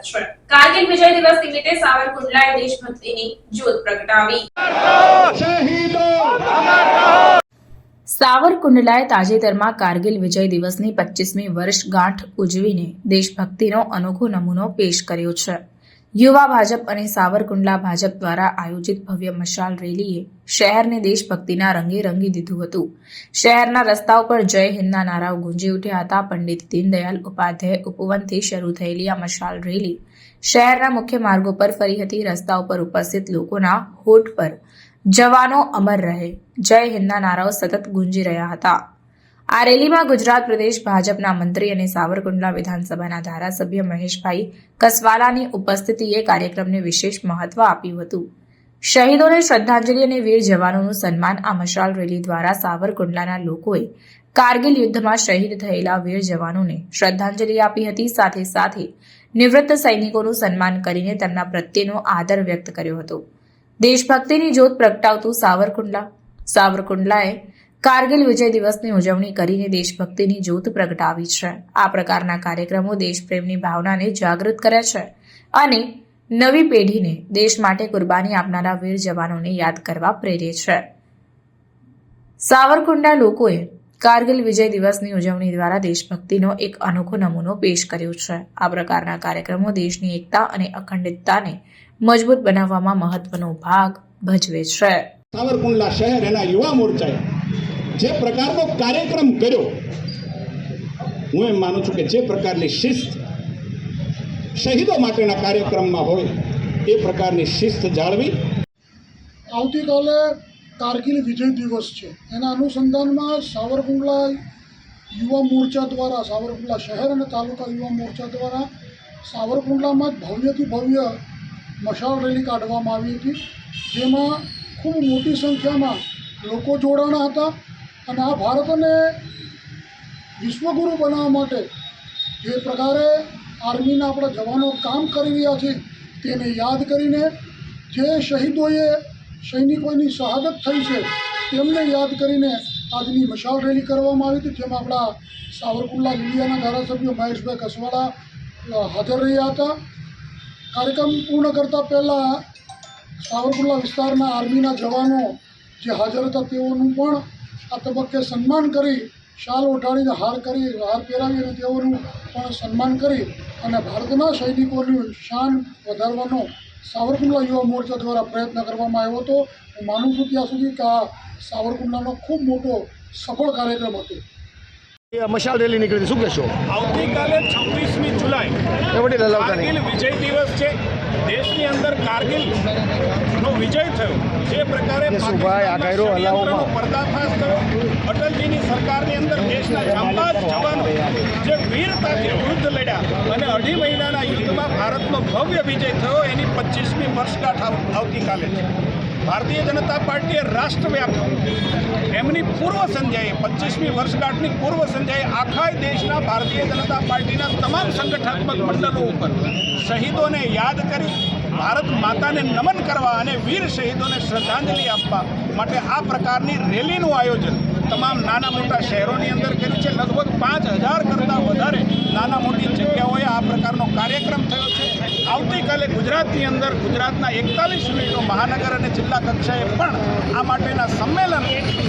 સ્વાગત છે। કારગિલ વિજય દિવસ નિમિત્તે સાવરકુંડલાએ દેશભક્તિની જ્યોત પ્રગટાવી। સાવરકુંડલાએ તાજેતરમાં કારગિલ વિજય દિવસની 25મી વર્ષગાંઠ ઉજવીને દેશભક્તિનો અનોખો નમૂનો પેશ કર્યો છે। યુવા ભાજપ અને સાવરકુંડલા ભાજપ દ્વારા આયોજિત ભવ્ય મશાલ રેલીએ શહેરને દેશભક્તિના રંગે રંગી દીધું હતું। શહેરના રસ્તાઓ પર જય હિન્દના નારાઓ ગુંજી ઉઠ્યા હતા। પંડિત દીનદયાળ ઉપાધ્યાય ઉપવનથી શરૂ થયેલી આ મશાલ રેલી શહેરના મુખ્ય માર્ગો પર ફરી હતી। રસ્તાઓ પર ઉપસ્થિત લોકોના હોઠ પર જવાનો અમર રહે, જય હિન્દના નારાઓ સતત ગુંજી રહ્યા હતા। આ રેલીમાં ગુજરાત પ્રદેશ ભાજપના મંત્રી અને સાવરકુંડલા વિધાનસભાના ધારાસભ્ય મહેશભાઈ કસવાલાની ઉપસ્થિતિએ કાર્યક્રમને વિશેષ મહત્વ આપ્યું હતું। શહીદોને શ્રદ્ધાંજલિ અને વીર જવાનોનું સન્માન આ મશાલ રેલી દ્વારા સાવરકુંડલાના લોકોએ કારગિલ યુદ્ધમાં શહીદ થયેલા વીર જવાનોને શ્રદ્ધાંજલિ આપી હતી। સાથે સાથે નિવૃત્ત સૈનિકોનું સન્માન કરીને તેમના પ્રત્યેનો આદર વ્યક્ત કર્યો હતો। દેશભક્તિની જ્યોત પ્રગટાવતું સાવરકુંડલાએ કારગિલ વિજય દિવસની ઉજવણી કરીને દેશભક્તિની જ્યોત પ્રગટાવી છે। આ પ્રકારના કાર્યક્રમો દેશપ્રેમની ભાવનાને જાગૃત કરે છે અને નવી પેઢીને દેશ માટે કુરબાની આપનારા વીર જવાનોને યાદ કરવા પ્રેરે છે। સાવરકુંડલા લોકોએ કારગિલ વિજય દિવસની ઉજવણી દ્વારા દેશભક્તિનો એક અનોખો નમૂનો પેશ કર્યો છે। આ પ્રકારના કાર્યક્રમો દેશની એકતા અને અખંડિતતાને મજબૂત બનાવવામાં મહત્વનો ભાગ ભજવે છે। સાવરકુંડલા શહેર એના યુવા મોરચાએ જે પ્રકારનો કાર્યક્રમ કર્યો, હું એમ માનું છું કે જે પ્રકારની શિસ્ત શહીદો માટેના કાર્યક્રમમાં હોય એ પ્રકારની શિસ્ત જાળવી। આવતીકાલે કારગિલ વિજય દિવસ છે, એના અનુસંધાનમાં સાવરકુંડલા યુવા મોરચા દ્વારા, સાવરકુંડલા શહેર અને તાલુકા યુવા મોરચા દ્વારા સાવરકુંડલામાં ભવ્યથી ભવ્ય મશાલ રેલી કાઢવામાં આવી હતી, જેમાં ખૂબ મોટી સંખ્યામાં લોકો જોડાણા હતા અને આ ભારતને વિશ્વગુરુ બનાવવા માટે જે પ્રકારે આર્મીના આપણા જવાનો કામ કરી રહ્યા છે તેને યાદ કરીને, જે શહીદોએ સૈનિકોની શહાદત થઈ છે તેમને યાદ કરીને આજની મશાલ રેલી કરવામાં આવી હતી, જેમાં આપણા સાવરકુંડલા લીલિયાના ધારાસભ્ય મહેશભાઈ કસવાલા હાજર રહ્યા હતા। કાર્યક્રમ પૂર્ણ કરતાં પહેલાં સાવરકુંડલા વિસ્તારના આર્મીના જવાનો જે હાજર હતા તેઓનું પણ આ તબક્કે સન્માન કરી, શાલ ઓઢાડીને હાર પહેરાવી અને તેઓનું પણ સન્માન કરી અને ભારતના સૈનિકોની શાન વધારવાનો સાવરકુંડલા યુવા મોરચા દ્વારા પ્રયત્ન કરવામાં આવ્યો હતો। હું માનું છું ત્યાં સુધી કે આ સાવરકુંડલાનો ખૂબ મોટો સફળ કાર્યક્રમ હતો। મશાલ રેલી નીકળી, શું કહેશો? આવતીકાલે 26મી જુલાઈ કારગિલ વિજય દિવસ છે। દેશની અંદર કારગિલનો વિજય થયો, જે પ્રકારે પર્દાફાશ થયો, અટલજીની સરકારની અંદર દેશના જાંબાઝ જવાનો જે વીરતાથી યુદ્ધ લડ્યા અને 2.5 મહિનાના યુદ્ધમાં ભારતનો ભવ્ય વિજય થયો, એની 25મી વર્ષગાંઠ આવતીકાલે છે। ભારતીય જનતા પાર્ટીએ રાષ્ટ્રવ્યાપી એમની પૂર્વ સંધ્યાએ 25મી વર્ષગાંઠની પૂર્વ સંધ્યાએ આખા દેશના ભારતીય જનતા પાર્ટીના તમામ સંગઠનાત્મક મંડળો ઉપર શહીદોને યાદ કરી, ભારત માતાને નમન કરવા અને વીર શહીદોને શ્રદ્ધાંજલિ આપવા માટે આ પ્રકારની રેલીનું આયોજન તમામ નાના મોટા શહેરોની અંદર કર્યું છે। લગભગ 5000 કરતાં વધારે નાના મોટી જગ્યાઓએ આ પ્રકારનો કાર્યક્રમ થયો છે। આવતીકાલે ગુજરાતની અંદર ગુજરાતના 41 યુનિટો મહાનગર અને જિલ્લા કક્ષાએ પણ આ માટેના સંમેલનો,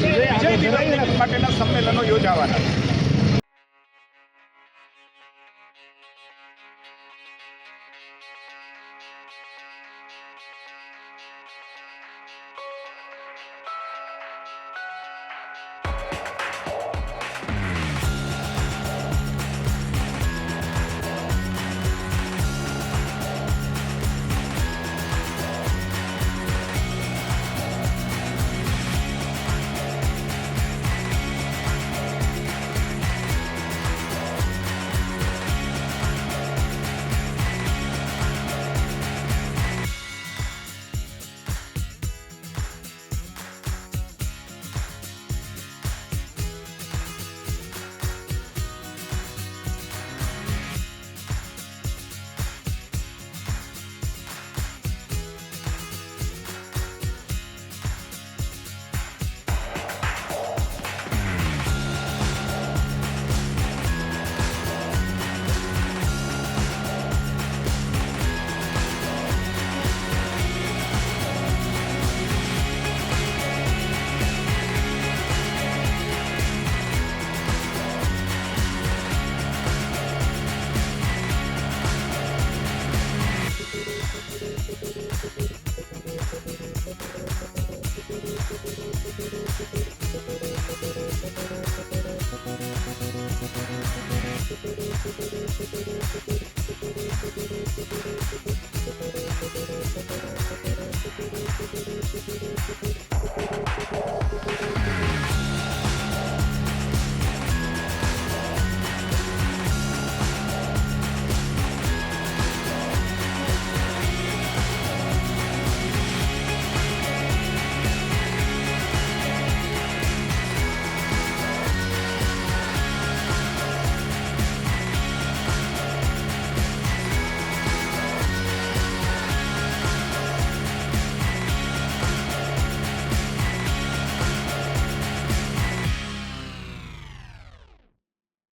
વિજય દિવસ માટેના સંમેલનો યોજાવાના છે।